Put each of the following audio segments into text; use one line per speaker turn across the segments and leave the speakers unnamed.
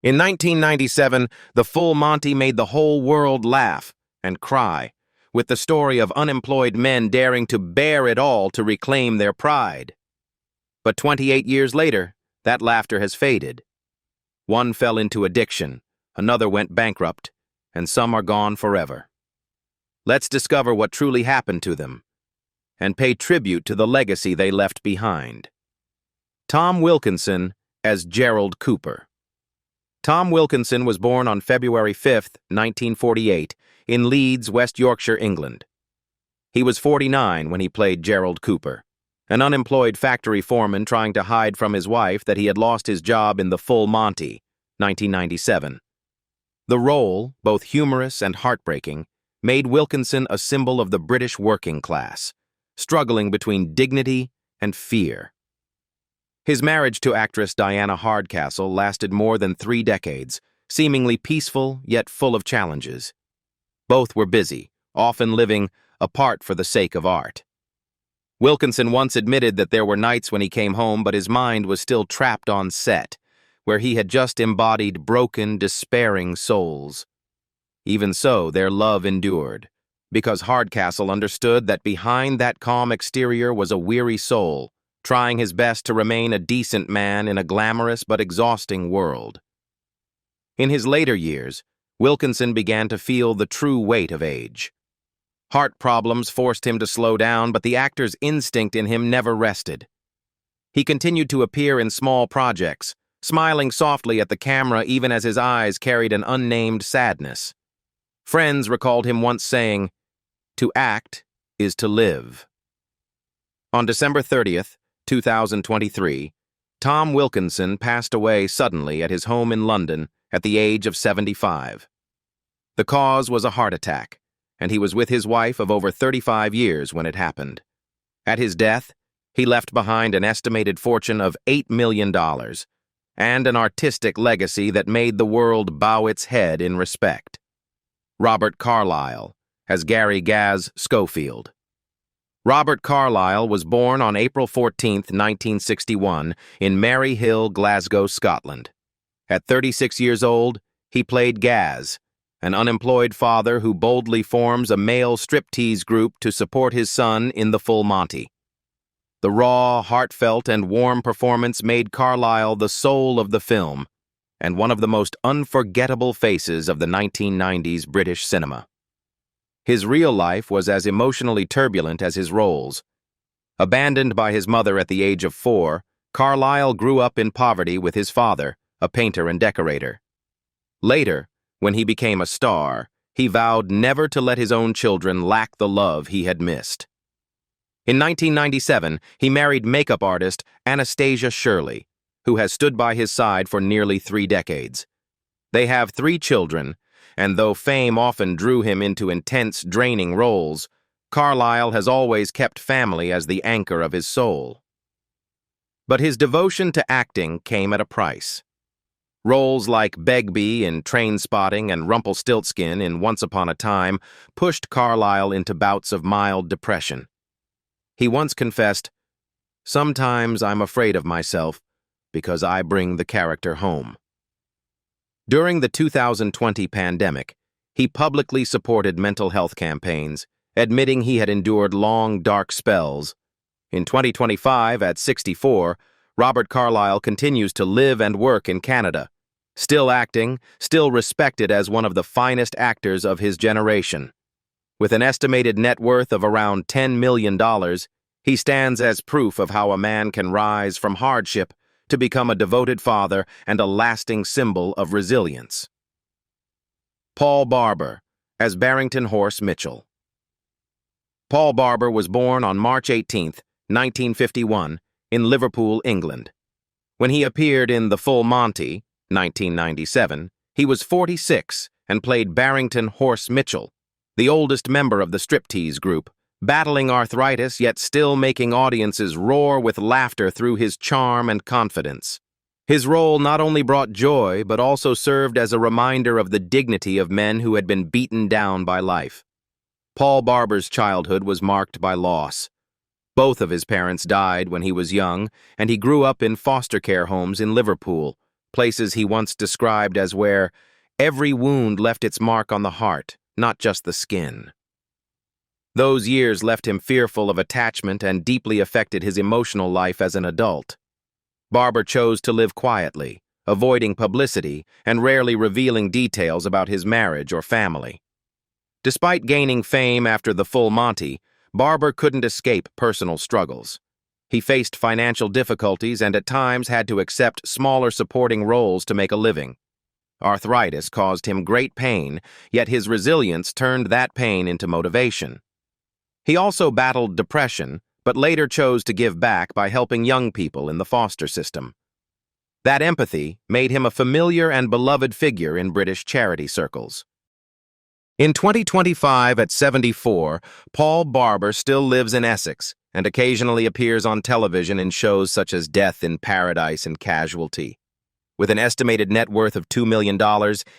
In 1997, the full Monty made the whole world laugh and cry, with the story of unemployed men daring to bear it all to reclaim their pride. But 28 years later, that laughter has faded. One fell into addiction, another went bankrupt, and some are gone forever. Let's discover what truly happened to them and pay tribute to the legacy they left behind. Tom Wilkinson as Gerald Cooper. Tom Wilkinson was born on February 5, 1948, in Leeds, West Yorkshire, England. He was 49 when he played Gerald Cooper, an unemployed factory foreman trying to hide from his wife that he had lost his job in The Full Monty, 1997. The role, both humorous and heartbreaking, made Wilkinson a symbol of the British working class, struggling between dignity and fear. His marriage to actress Diana Hardcastle lasted more than 3 decades, seemingly peaceful yet full of challenges. Both were busy, often living apart for the sake of art. Wilkinson once admitted that there were nights when he came home but his mind was still trapped on set, where he had just embodied broken, despairing souls. Even so, their love endured, because Hardcastle understood that behind that calm exterior was a weary soul, trying his best to remain a decent man in a glamorous but exhausting world. In his later years, Wilkinson began to feel the true weight of age. Heart problems forced him to slow down, but the actor's instinct in him never rested. He continued to appear in small projects, smiling softly at the camera even as his eyes carried an unnamed sadness. Friends recalled him once saying, "To act is to live." On December 30th, 2023, Tom Wilkinson passed away suddenly at his home in London at the age of 75. The cause was a heart attack, and he was with his wife of over 35 years when it happened. At his death, he left behind an estimated fortune of $8 million and an artistic legacy that made the world bow its head in respect. Robert Carlyle, as Gary Gaz Schofield. Robert Carlyle was born on April 14, 1961, in Maryhill, Glasgow, Scotland. At 36 years old, he played Gaz, an unemployed father who boldly forms a male striptease group to support his son in The Full Monty. The raw, heartfelt, and warm performance made Carlyle the soul of the film and one of the most unforgettable faces of the 1990s British cinema. His real life was as emotionally turbulent as his roles. Abandoned by his mother at the age of 4, Carlyle grew up in poverty with his father, a painter and decorator. Later, when he became a star, he vowed never to let his own children lack the love he had missed. In 1997, he married makeup artist Anastasia Shirley, who has stood by his side for nearly 3 decades. They have 3 children, and though fame often drew him into intense, draining roles, Carlyle has always kept family as the anchor of his soul. But his devotion to acting came at a price. Roles like Begbie in Trainspotting and Rumpelstiltskin in Once Upon a Time pushed Carlyle into bouts of mild depression. He once confessed, "Sometimes I'm afraid of myself because I bring the character home." During the 2020 pandemic, he publicly supported mental health campaigns, admitting he had endured long, dark spells. In 2025, at 64, Robert Carlyle continues to live and work in Canada, still acting, still respected as one of the finest actors of his generation. With an estimated net worth of around $10 million, he stands as proof of how a man can rise from hardship to become a devoted father and a lasting symbol of resilience. Paul Barber, as Barrington Horse Mitchell. Paul Barber was born on March 18, 1951, in Liverpool, England. When he appeared in The Full Monty, 1997, he was 46 and played Barrington Horse Mitchell, the oldest member of the striptease group, battling arthritis yet still making audiences roar with laughter through his charm and confidence. His role not only brought joy but also served as a reminder of the dignity of men who had been beaten down by life. Paul Barber's childhood was marked by loss. Both of his parents died when he was young, and he grew up in foster care homes in Liverpool, places he once described as where every wound left its mark on the heart, not just the skin. Those years left him fearful of attachment and deeply affected his emotional life as an adult. Barber chose to live quietly, avoiding publicity and rarely revealing details about his marriage or family. Despite gaining fame after the Full Monty, Barber couldn't escape personal struggles. He faced financial difficulties and at times had to accept smaller supporting roles to make a living. Arthritis caused him great pain, yet his resilience turned that pain into motivation. He also battled depression, but later chose to give back by helping young people in the foster system. That empathy made him a familiar and beloved figure in British charity circles. In 2025, at 74, Paul Barber still lives in Essex and occasionally appears on television in shows such as Death in Paradise and Casualty. With an estimated net worth of $2 million,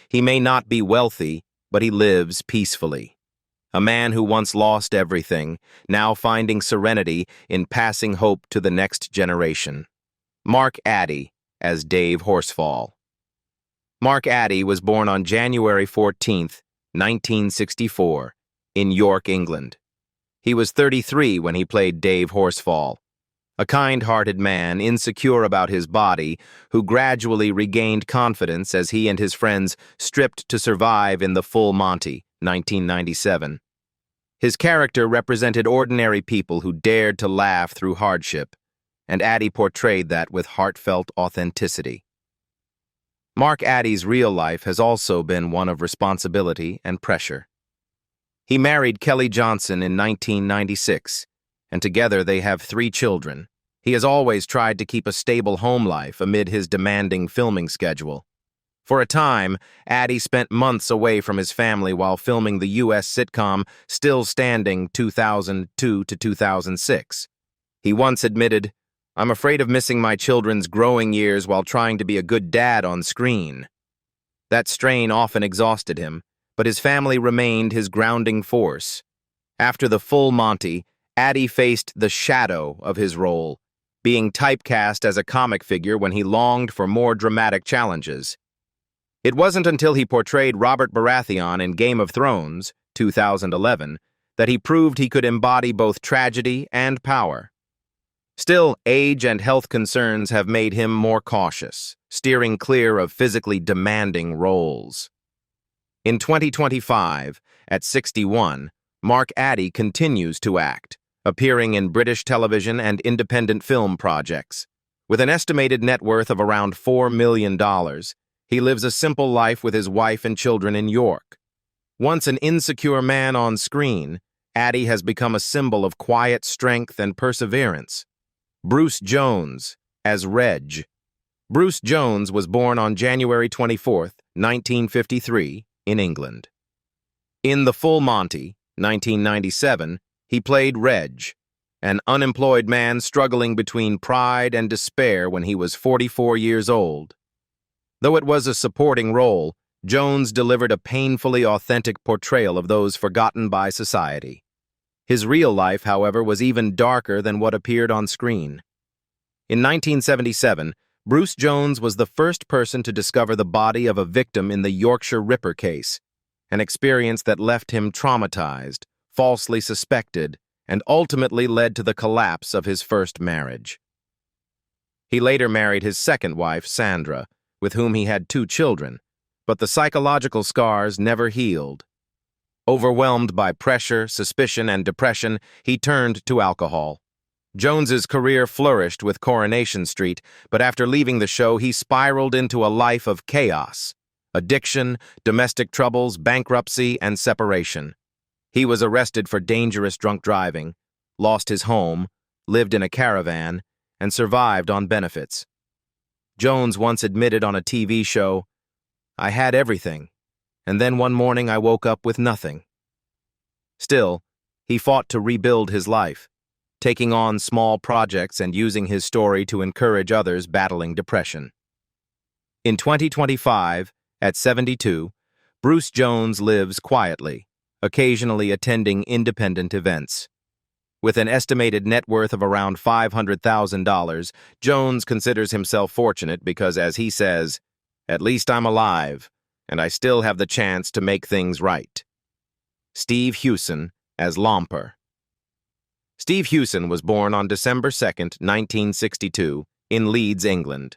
he may not be wealthy, but he lives peacefully. A man who once lost everything, now finding serenity in passing hope to the next generation. Mark Addy as Dave Horsfall. Mark Addy was born on January 14, 1964, in York, England. He was 33 when he played Dave Horsfall, a kind-hearted man insecure about his body who gradually regained confidence as he and his friends stripped to survive in the Full Monty, 1997. His character represented ordinary people who dared to laugh through hardship, and Addy portrayed that with heartfelt authenticity. Mark Addy's real life has also been one of responsibility and pressure. He married Kelly Johnson in 1996, and together they have 3 children. He has always tried to keep a stable home life amid his demanding filming schedule. For a time, Addy spent months away from his family while filming the U.S. sitcom Still Standing 2002 to 2006. He once admitted, "I'm afraid of missing my children's growing years while trying to be a good dad on screen." That strain often exhausted him, but his family remained his grounding force. After the Full Monty, Addy faced the shadow of his role, being typecast as a comic figure when he longed for more dramatic challenges. It wasn't until he portrayed Robert Baratheon in Game of Thrones, 2011, that he proved he could embody both tragedy and power. Still, age and health concerns have made him more cautious, steering clear of physically demanding roles. In 2025, at 61, Mark Addy continues to act, appearing in British television and independent film projects. With an estimated net worth of around $4 million, he lives a simple life with his wife and children in York. Once an insecure man on screen, Addy has become a symbol of quiet strength and perseverance. Bruce Jones as Reg. Bruce Jones was born on January 24, 1953, in England. In The Full Monty, 1997, he played Reg, an unemployed man struggling between pride and despair when he was 44 years old. Though it was a supporting role, Jones delivered a painfully authentic portrayal of those forgotten by society. His real life, however, was even darker than what appeared on screen. In 1977, Bruce Jones was the first person to discover the body of a victim in the Yorkshire Ripper case, an experience that left him traumatized, falsely suspected, and ultimately led to the collapse of his first marriage. He later married his second wife, Sandra, with whom he had 2 children, but the psychological scars never healed. Overwhelmed by pressure, suspicion, and depression, he turned to alcohol. Jones's career flourished with Coronation Street, but after leaving the show, he spiraled into a life of chaos, addiction, domestic troubles, bankruptcy, and separation. He was arrested for dangerous drunk driving, lost his home, lived in a caravan, and survived on benefits. Jones once admitted on a TV show, "I had everything, and then one morning I woke up with nothing." Still, he fought to rebuild his life, taking on small projects and using his story to encourage others battling depression. In 2025, at 72, Bruce Jones lives quietly, occasionally attending independent events. With an estimated net worth of around $500,000, Jones considers himself fortunate because, as he says, At least I'm alive, and I still have the chance to make things right. Steve Huison as Lomper. Steve Huison was born on December 2, 1962, in Leeds, England.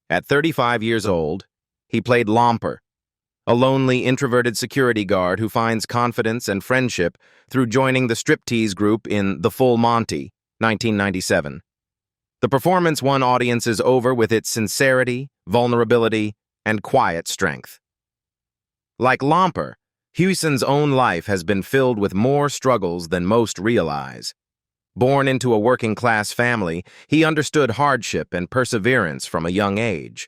At 35 years old, he played Lomper, a lonely, introverted security guard who finds confidence and friendship through joining the striptease group in The Full Monty, 1997. The performance won audiences over with its sincerity, vulnerability, and quiet strength. Like Lomper, Huison's own life has been filled with more struggles than most realize. Born into a working-class family, he understood hardship and perseverance from a young age.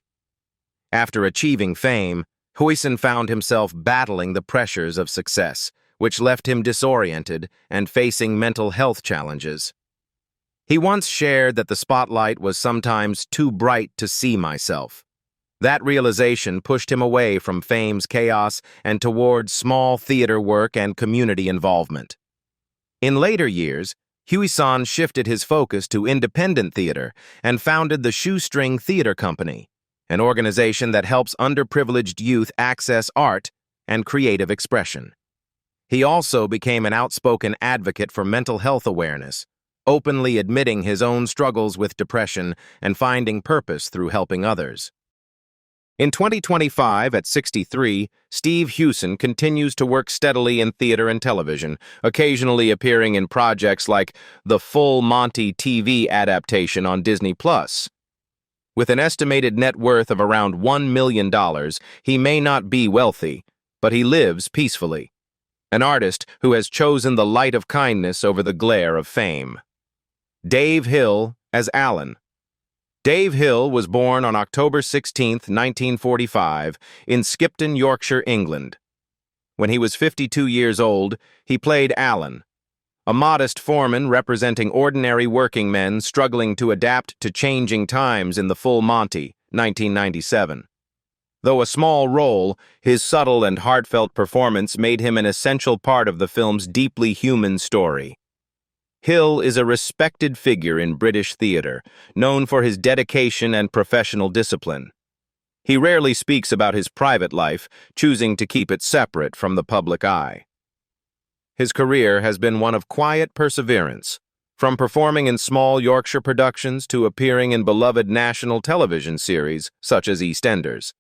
After achieving fame, Huison found himself battling the pressures of success, which left him disoriented and facing mental health challenges. He once shared that the spotlight was sometimes too bright to see myself. That realization pushed him away from fame's chaos and towards small theater work and community involvement. In later years, Huison shifted his focus to independent theater and founded the Shoestring Theater Company, an organization that helps underprivileged youth access art and creative expression. He also became an outspoken advocate for mental health awareness, openly admitting his own struggles with depression and finding purpose through helping others. In 2025, at 63, Steve Huison continues to work steadily in theater and television, occasionally appearing in projects like the Full Monty TV adaptation on Disney+. With an estimated net worth of around $1 million, he may not be wealthy, but he lives peacefully. An artist who has chosen the light of kindness over the glare of fame. Dave Hill as Alan. Dave Hill was born on October 16, 1945, in Skipton, Yorkshire, England. When he was 52 years old, he played Alan, a modest foreman representing ordinary working men struggling to adapt to changing times in The Full Monty, 1997. Though a small role, his subtle and heartfelt performance made him an essential part of the film's deeply human story. Hill is a respected figure in British theatre, known for his dedication and professional discipline. He rarely speaks about his private life, choosing to keep it separate from the public eye. His career has been one of quiet perseverance, from performing in small Yorkshire productions to appearing in beloved national television series such as EastEnders.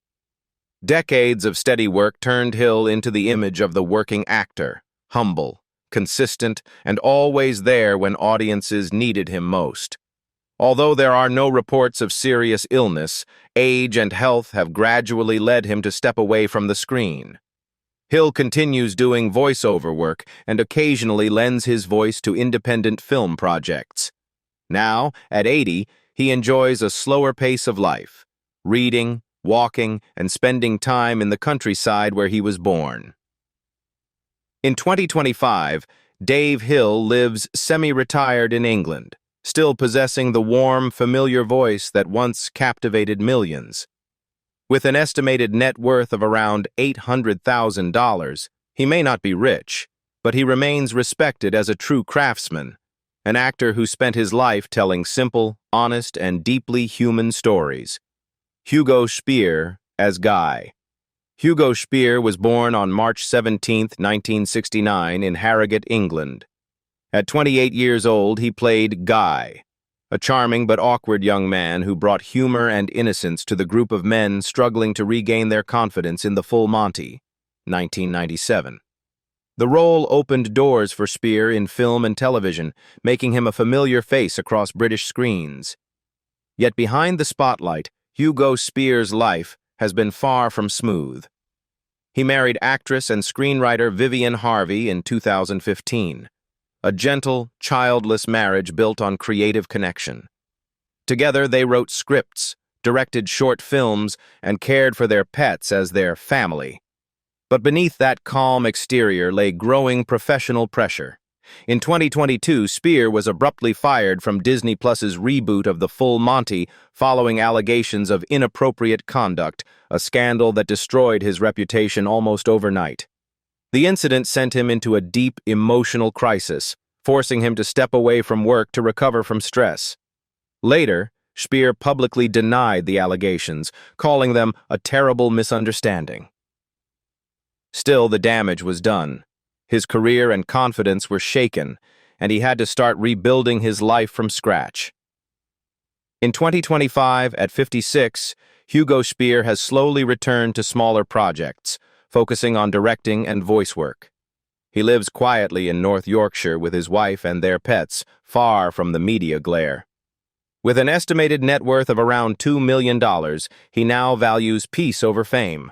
Decades of steady work turned Hill into the image of the working actor, humble, consistent, and always there when audiences needed him most. Although there are no reports of serious illness, age and health have gradually led him to step away from the screen. Hill continues doing voiceover work and occasionally lends his voice to independent film projects. Now, at 80, he enjoys a slower pace of life, reading, walking, and spending time in the countryside where he was born. In 2025, Dave Hill lives semi-retired in England, still possessing the warm, familiar voice that once captivated millions. With an estimated net worth of around $800,000, he may not be rich, but he remains respected as a true craftsman, an actor who spent his life telling simple, honest, and deeply human stories. Hugo Speer as Guy. Hugo Speer was born on March 17, 1969, in Harrogate, England. At 28 years old, he played Guy, a charming but awkward young man who brought humor and innocence to the group of men struggling to regain their confidence in The Full Monty, 1997. The role opened doors for Speer in film and television, making him a familiar face across British screens. Yet behind the spotlight, Hugo Speer's life has been far from smooth. He married actress and screenwriter Vivian Harvey in 2015, a gentle, childless marriage built on creative connection. Together, they wrote scripts, directed short films, and cared for their pets as their family. But beneath that calm exterior lay growing professional pressure. In 2022, Speer was abruptly fired from Disney Plus's reboot of The Full Monty following allegations of inappropriate conduct, a scandal that destroyed his reputation almost overnight. The incident sent him into a deep emotional crisis, forcing him to step away from work to recover from stress. Later, Speer publicly denied the allegations, calling them a terrible misunderstanding. Still, the damage was done. His career and confidence were shaken, and he had to start rebuilding his life from scratch. In 2025, at 56, Hugo Speer has slowly returned to smaller projects, focusing on directing and voice work. He lives quietly in North Yorkshire with his wife and their pets, far from the media glare. With an estimated net worth of around $2 million, he now values peace over fame.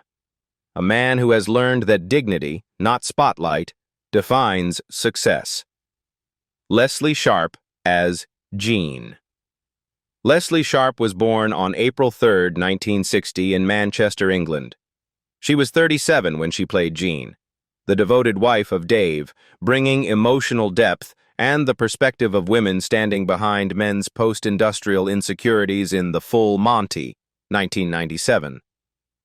A man who has learned that dignity, not spotlight, defines success. Lesley Sharp as Jean. Lesley Sharp was born on April 3, 1960, in Manchester, England. She was 37 when she played Jean, the devoted wife of Dave, bringing emotional depth and the perspective of women standing behind men's post-industrial insecurities in The Full Monty, 1997.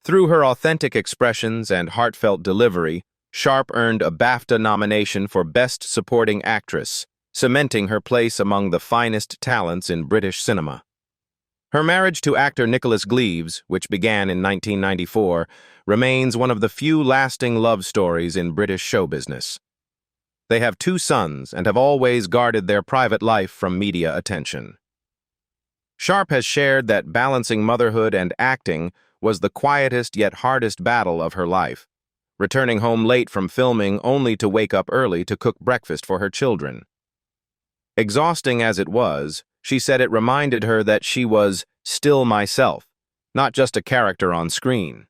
Through her authentic expressions and heartfelt delivery, Sharp earned a BAFTA nomination for Best Supporting Actress, cementing her place among the finest talents in British cinema. Her marriage to actor Nicholas Gleaves, which began in 1994, remains one of the few lasting love stories in British show business. They have 2 sons and have always guarded their private life from media attention. Sharp has shared that balancing motherhood and acting was the quietest yet hardest battle of her life, returning home late from filming only to wake up early to cook breakfast for her children. Exhausting as it was, she said it reminded her that she was still myself, not just a character on screen.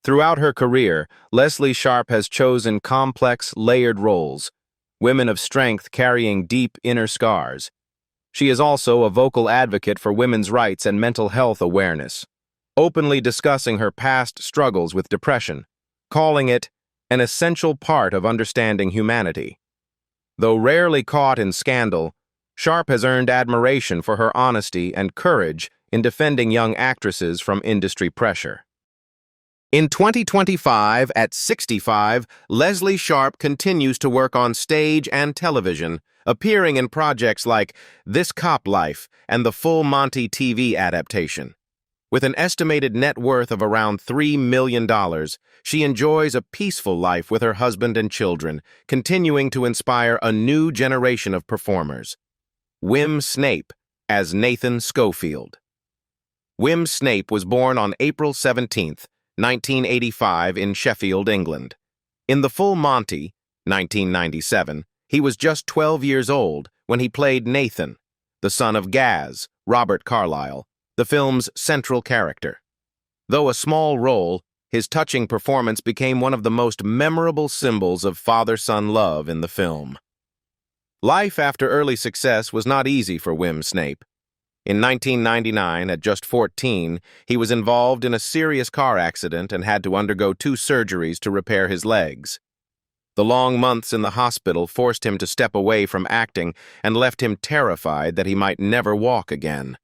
Throughout her career, Lesley Sharp has chosen complex, layered roles, women of strength carrying deep inner scars. She is also a vocal advocate for women's rights and mental health awareness, openly discussing her past struggles with depression, calling it an essential part of understanding humanity. Though rarely caught in scandal, Sharp has earned admiration for her honesty and courage in defending young actresses from industry pressure. In 2025, at 65, Lesley Sharp continues to work on stage and television, appearing in projects like This Cop Life and the Full Monty TV adaptation. With an estimated net worth of around $3 million, she enjoys a peaceful life with her husband and children, continuing to inspire a new generation of performers. Snape as Nathan Schofield. Snape was born on April 17, 1985, in Sheffield, England. In The Full Monty, 1997, he was just 12 years old when he played Nathan, the son of Gaz, Robert Carlyle, the film's central character. Though a small role, his touching performance became one of the most memorable symbols of father-son love in the film. Life after early success was not easy for Snape. In 1999, at just 14, he was involved in a serious car accident and had to undergo 2 surgeries to repair his legs. The long months in the hospital forced him to step away from acting and left him terrified that he might never walk again.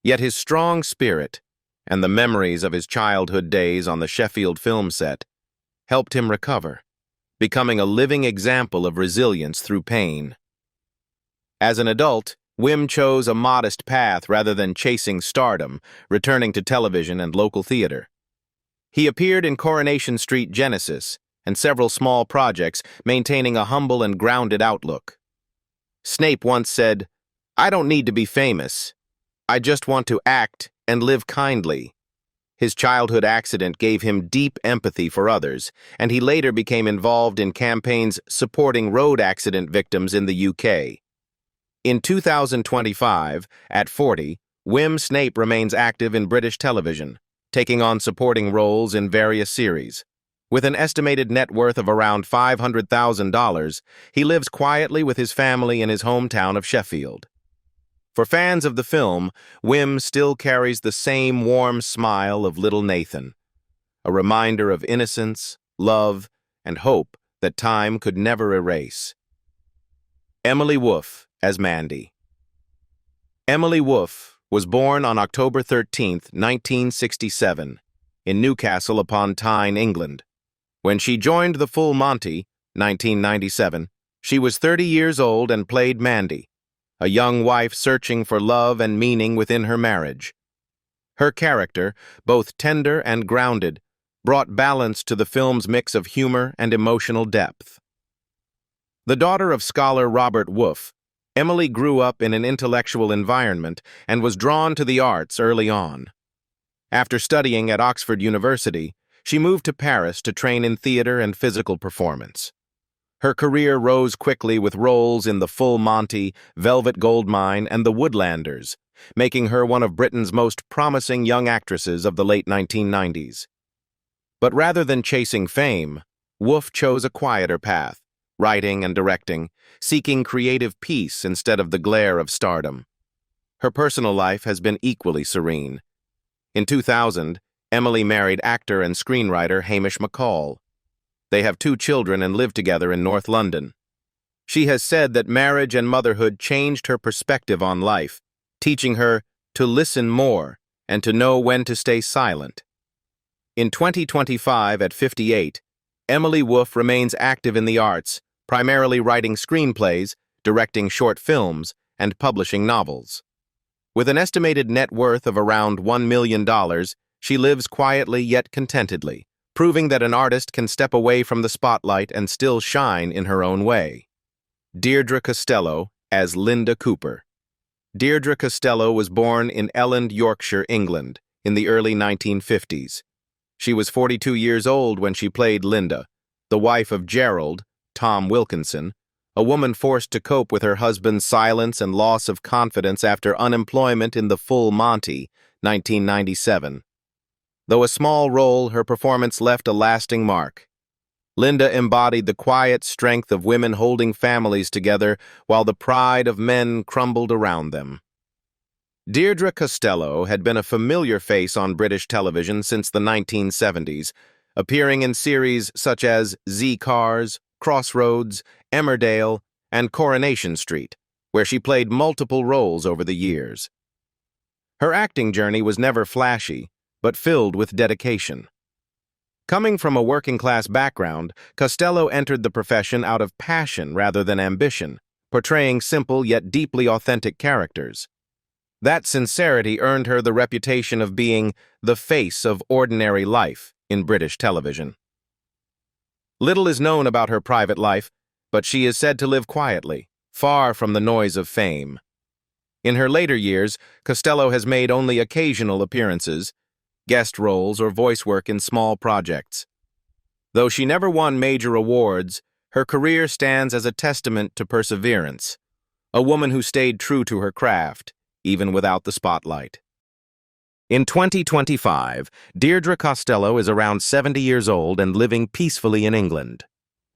Yet his strong spirit and the memories of his childhood days on the Sheffield film set helped him recover, becoming a living example of resilience through pain. As an adult, chose a modest path rather than chasing stardom, returning to television and local theater. He appeared in Coronation Street Genesis and several small projects, maintaining a humble and grounded outlook. Snape once said, "I don't need to be famous. I just want to act and live kindly." His childhood accident gave him deep empathy for others, and he later became involved in campaigns supporting road accident victims in the UK. In 2025, at 40, Snape remains active in British television, taking on supporting roles in various series. With an estimated net worth of around $500,000, he lives quietly with his family in his hometown of Sheffield. For fans of the film, still carries the same warm smile of little Nathan, a reminder of innocence, love, and hope that time could never erase. Emily Woof as Mandy. Emily Woof was born on October 13, 1967, in Newcastle upon Tyne, England. When she joined The Full Monty, 1997, she was 30 years old and played Mandy, a young wife searching for love and meaning within her marriage. Her character, both tender and grounded, brought balance to the film's mix of humor and emotional depth. The daughter of scholar Robert Woof, Emily grew up in an intellectual environment and was drawn to the arts early on. After studying at Oxford University, she moved to Paris to train in theater and physical performance. Her career rose quickly with roles in The Full Monty, Velvet Goldmine, and The Woodlanders, making her one of Britain's most promising young actresses of the late 1990s. But rather than chasing fame, Woof chose a quieter path, writing and directing, seeking creative peace instead of the glare of stardom. Her personal life has been equally serene. In 2000, Emily married actor and screenwriter Hamish McCall. They have 2 children and live together in North London. She has said that marriage and motherhood changed her perspective on life, teaching her to listen more and to know when to stay silent. In 2025, at 58, Emily Woof remains active in the arts, primarily writing screenplays, directing short films, and publishing novels. With an estimated net worth of around $1 million, she lives quietly yet contentedly, proving that an artist can step away from the spotlight and still shine in her own way. Deirdra Costello as Linda Cooper. Deirdra Costello was born in Elland, Yorkshire, England, in the early 1950s. She was 42 years old when she played Linda, the wife of Gerald, Tom Wilkinson, a woman forced to cope with her husband's silence and loss of confidence after unemployment in The Full Monty, 1997. Though a small role, her performance left a lasting mark. Linda embodied the quiet strength of women holding families together while the pride of men crumbled around them. Deirdra Costello had been a familiar face on British television since the 1970s, appearing in series such as Z-Cars, Crossroads, Emmerdale, and Coronation Street, where she played multiple roles over the years. Her acting journey was never flashy, but filled with dedication. Coming from a working-class background, Costello entered the profession out of passion rather than ambition, portraying simple yet deeply authentic characters. That sincerity earned her the reputation of being the face of ordinary life in British television. Little is known about her private life, but she is said to live quietly, far from the noise of fame. In her later years, Costello has made only occasional appearances, guest roles, or voice work in small projects. Though she never won major awards, her career stands as a testament to perseverance, a woman who stayed true to her craft, even without the spotlight. In 2025, Deirdra Costello is around 70 years old and living peacefully in England.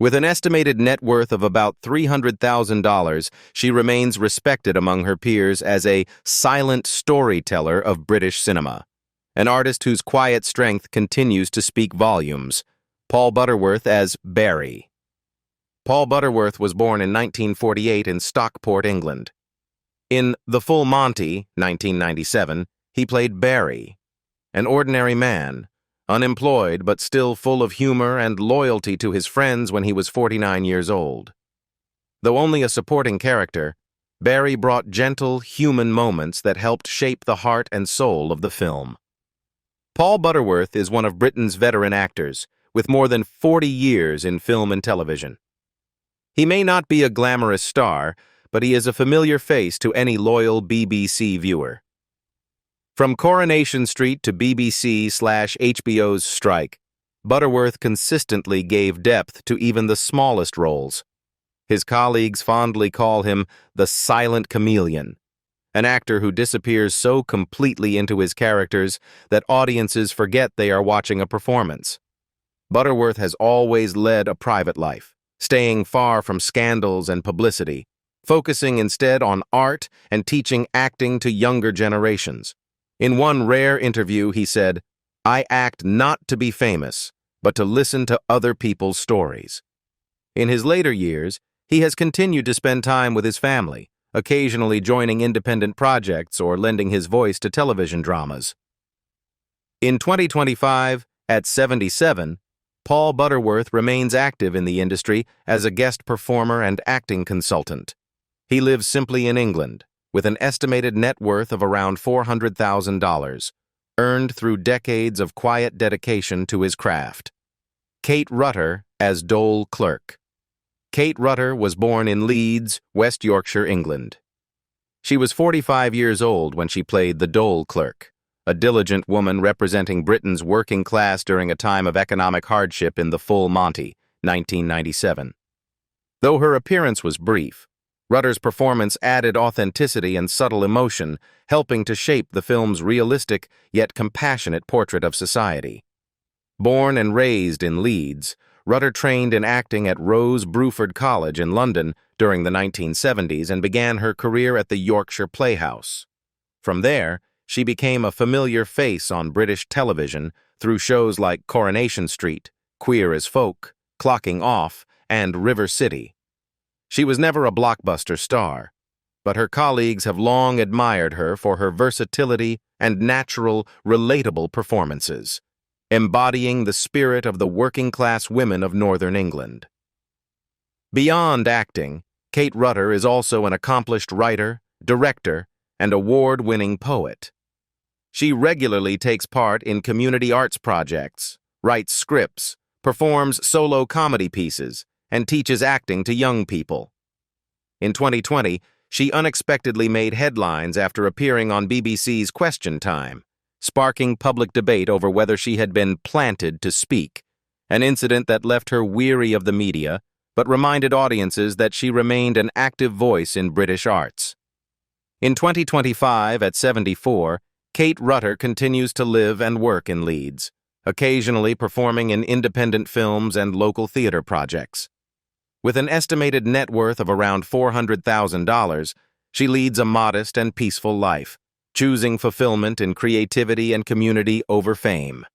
With an estimated net worth of about $300,000, she remains respected among her peers as a silent storyteller of British cinema, an artist whose quiet strength continues to speak volumes. Paul Butterworth as Barry. Paul Butterworth was born in 1948 in Stockport, England. In The Full Monty, 1997, he played Barry, an ordinary man, unemployed but still full of humor and loyalty to his friends when he was 49 years old. Though only a supporting character, Barry brought gentle, human moments that helped shape the heart and soul of the film. Paul Butterworth is one of Britain's veteran actors, with more than 40 years in film and television. He may not be a glamorous star, but he is a familiar face to any loyal BBC viewer. From Coronation Street to BBC/HBO's strike, Butterworth consistently gave depth to even the smallest roles. His colleagues fondly call him the silent chameleon, an actor who disappears so completely into his characters that audiences forget they are watching a performance. Butterworth has always led a private life, staying far from scandals and publicity, focusing instead on art and teaching acting to younger generations. In one rare interview, he said, "I act not to be famous, but to listen to other people's stories." In his later years, he has continued to spend time with his family, occasionally joining independent projects or lending his voice to television dramas. In 2025, at 77, Paul Butterworth remains active in the industry as a guest performer and acting consultant. He lives simply in England, with an estimated net worth of around $400,000, earned through decades of quiet dedication to his craft. Kate Rutter as Dole Clerk. Kate Rutter was born in Leeds, West Yorkshire, England. She was 45 years old when she played the Dole Clerk, a diligent woman representing Britain's working class during a time of economic hardship in The Full Monty, 1997. Though her appearance was brief, Rutter's performance added authenticity and subtle emotion, helping to shape the film's realistic yet compassionate portrait of society. Born and raised in Leeds, Rutter trained in acting at Rose Bruford College in London during the 1970s and began her career at the Yorkshire Playhouse. From there, she became a familiar face on British television through shows like Coronation Street, Queer as Folk, Clocking Off, and River City. She was never a blockbuster star, but her colleagues have long admired her for her versatility and natural, relatable performances, embodying the spirit of the working-class women of Northern England. Beyond acting, Kate Rutter is also an accomplished writer, director, and award-winning poet. She regularly takes part in community arts projects, writes scripts, performs solo comedy pieces, and teaches acting to young people. In 2020, she unexpectedly made headlines after appearing on BBC's Question Time, sparking public debate over whether she had been planted to speak, an incident that left her weary of the media, but reminded audiences that she remained an active voice in British arts. In 2025, at 74, Kate Rutter continues to live and work in Leeds, occasionally performing in independent films and local theater projects. With an estimated net worth of around $400,000, she leads a modest and peaceful life, choosing fulfillment in creativity and community over fame.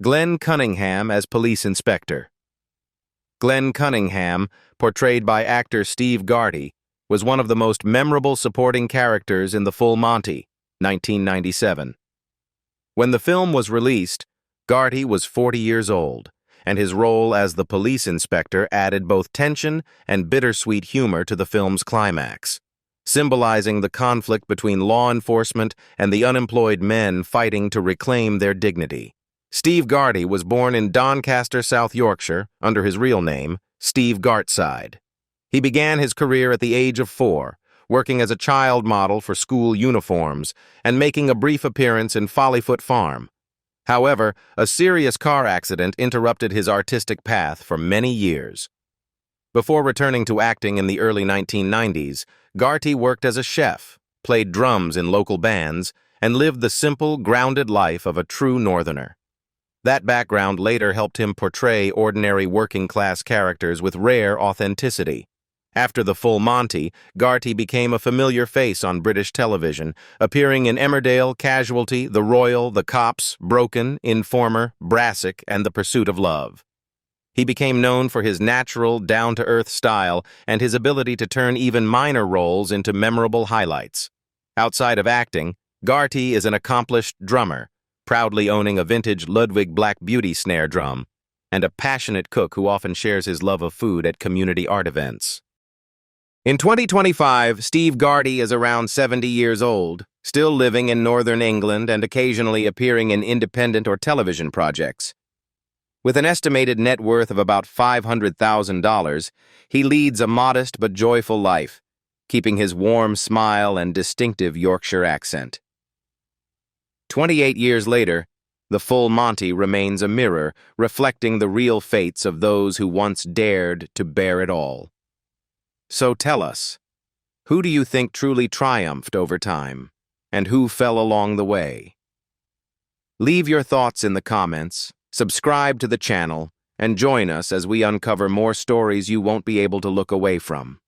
Glenn Cunningham as Police Inspector. Glenn Cunningham, portrayed by actor Steve Garti, was one of the most memorable supporting characters in The Full Monty, 1997. When the film was released, Garti was 40 years old, and his role as the police inspector added both tension and bittersweet humor to the film's climax, symbolizing the conflict between law enforcement and the unemployed men fighting to reclaim their dignity. Steve Garti was born in Doncaster, South Yorkshire, under his real name, Steve Gartside. He began his career at the age of 4, working as a child model for school uniforms and making a brief appearance in Follyfoot Farm. However, a serious car accident interrupted his artistic path for many years. Before returning to acting in the early 1990s, Garti worked as a chef, played drums in local bands, and lived the simple, grounded life of a true Northerner. That background later helped him portray ordinary working-class characters with rare authenticity. After The Full Monty, Garti became a familiar face on British television, appearing in Emmerdale, Casualty, The Royal, The Cops, Broken, Informer, Brassic, and The Pursuit of Love. He became known for his natural, down-to-earth style and his ability to turn even minor roles into memorable highlights. Outside of acting, Garti is an accomplished drummer, proudly owning a vintage Ludwig Black Beauty snare drum, and a passionate cook who often shares his love of food at community art events. In 2025, Steve Garti is around 70 years old, still living in Northern England and occasionally appearing in independent or television projects. With an estimated net worth of about $500,000, he leads a modest but joyful life, keeping his warm smile and distinctive Yorkshire accent. 28 years later, The Full Monty remains a mirror reflecting the real fates of those who once dared to bear it all. So tell us, who do you think truly triumphed over time, and who fell along the way? Leave your thoughts in the comments, subscribe to the channel, and join us as we uncover more stories you won't be able to look away from.